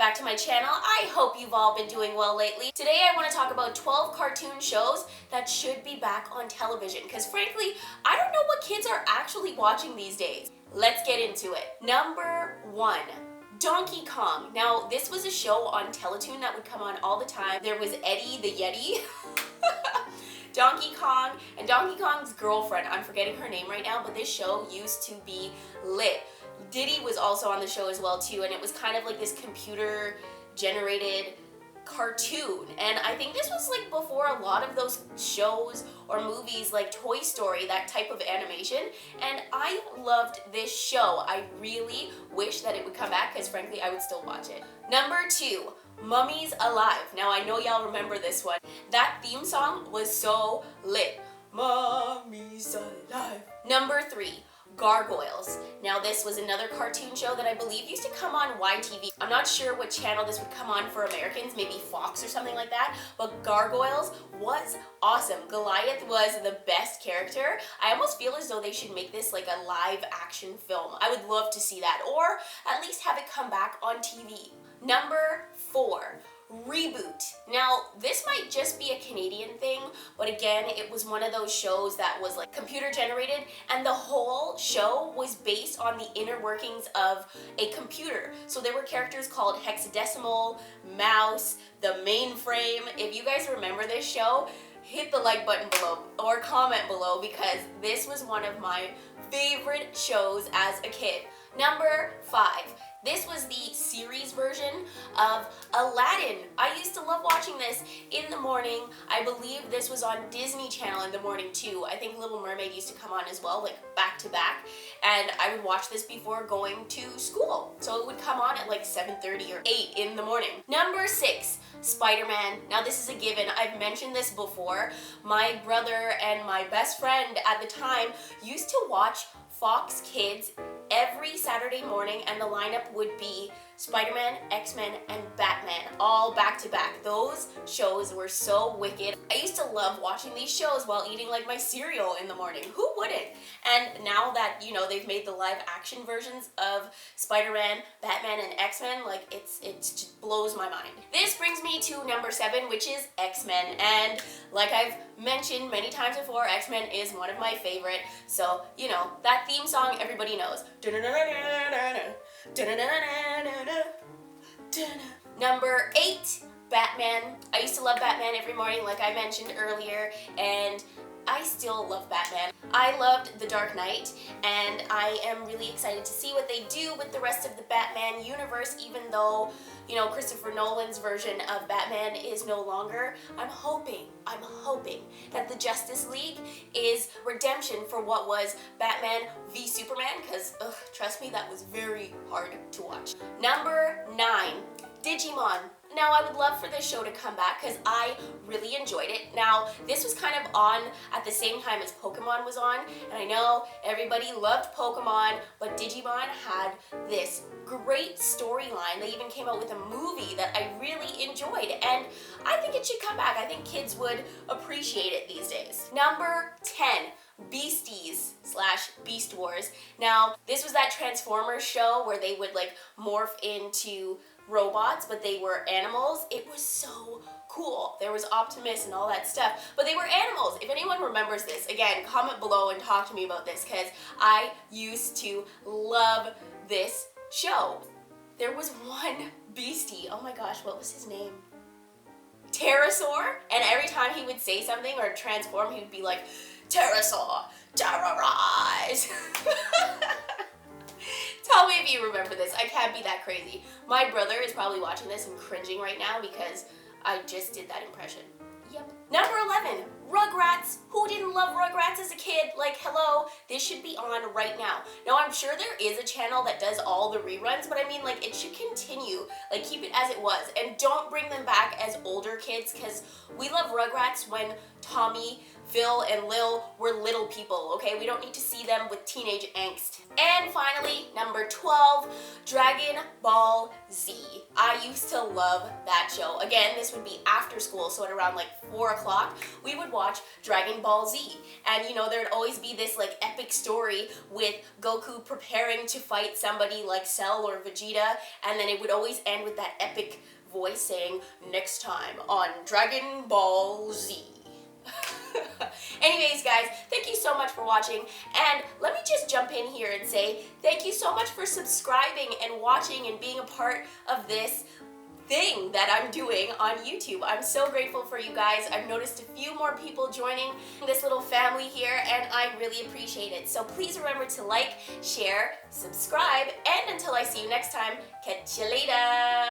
back to my channel. I hope you've all been doing well lately. Today I want to talk about 12 cartoon shows that should be back on television because frankly, I don't know what kids are actually watching these days. Let's get into it. Number 1. Donkey Kong. Now, this was a show on Teletoon that would come on all the time. There was Eddie the Yeti, Donkey Kong, and Donkey Kong's girlfriend. I'm forgetting her name right now, but this show used to be lit. Diddy was also on the show as well too, and it was kind of like this computer generated cartoon, and I think this was like before a lot of those shows or movies like Toy Story, that type of animation, and I loved this show. I really wish that it would come back because frankly I would still watch it. Number 2, Mummies Alive. Now I know y'all remember this one. That theme song was so lit. Mummies Alive. Number 3, Gargoyles. Now this was another cartoon show that I believe used to come on YTV. I'm not sure what channel this would come on for Americans, maybe Fox or something like that, but Gargoyles was awesome. Goliath was the best character. I almost feel as though they should make this like a live action film. I would love to see that, or at least have it come back on TV. Number 4, Reboot. Now, this might just be a Canadian thing, but again, it was one of those shows that was like computer generated, and the whole show was based on the inner workings of a computer. So there were characters called Hexadecimal, Mouse, the Mainframe. If you guys remember this show, hit the like button below or comment below because this was one of my favorite shows as a kid. Number 5. This was the series version of Aladdin. I used to love watching this in the morning. I believe this was on Disney Channel in the morning too. I think Little Mermaid used to come on as well, like back to back. And I would watch this before going to school. So it would come on at like 7:30 or 8 in the morning. Number 6, Spider-Man. Now this is a given. I've mentioned this before. My brother and my best friend at the time used to watch Fox Kids every Saturday morning, and the lineup would be Spider-Man, X-Men, and Batman, all back to back. Those shows were so wicked. I used to love watching these shows while eating like my cereal in the morning. Who wouldn't? And now that, you know, they've made the live action versions of Spider-Man, Batman, and X-Men, like it just blows my mind. This brings me to number 7, which is X-Men. And like I've mentioned many times before, X-Men is one of my favorite. So, you know, that theme song everybody knows. Number 8, Batman. I used to love Batman every morning, like I mentioned earlier, and I still love Batman. I loved The Dark Knight, and I am really excited to see what they do with the rest of the Batman universe, even though, you know, Christopher Nolan's version of Batman is no longer. I'm hoping that the Justice League is redemption for what was Batman v Superman, because, trust me, that was very hard to watch. Number 9, Digimon. Now, I would love for this show to come back because I really enjoyed it. Now, this was kind of on at the same time as Pokemon was on, and I know everybody loved Pokemon, but Digimon had this great storyline. They even came out with a movie that I really enjoyed, and I think it should come back. I think kids would appreciate it these days. Number 10. Beasties / Beast Wars. Now, this was that Transformers show where they would like morph into robots, but they were animals. It was so cool. There was Optimus and all that stuff, but they were animals. If anyone remembers this, again, comment below and talk to me about this because I used to love this show. There was one beastie. Oh my gosh, what was his name? Pterosaur. And every time he would say something or transform, he would be like, Pterosaur, terrorize. Tell me if you remember this. I can't be that crazy. My brother is probably watching this and cringing right now because I just did that impression. Yep. Number 11, Rugrats. Who didn't love Rugrats as a kid? Like, hello, this should be on right now. Now, I'm sure there is a channel that does all the reruns, but I mean, like, it should continue. Like, keep it as it was. And don't bring them back as older kids because we love Rugrats when Tommy, Phil, and Lil were little people, okay? We don't need to see them with teenage angst. And finally, number 12, Dragon Ball Z. I used to love that show. Again, this would be after school, so at around like 4 o'clock, we would watch Dragon Ball Z. And you know, there'd always be this like epic epic story with Goku preparing to fight somebody like Cell or Vegeta, and then it would always end with that epic voice saying, "Next time on Dragon Ball Z." Anyways, guys, thank you so much for watching, and let me just jump in here and say thank you so much for subscribing and watching and being a part of this thing that I'm doing on YouTube. I'm so grateful for you guys. I've noticed a few more people joining this little family here, and I really appreciate it. So please remember to like, share, subscribe, and until I see you next time, catch you later!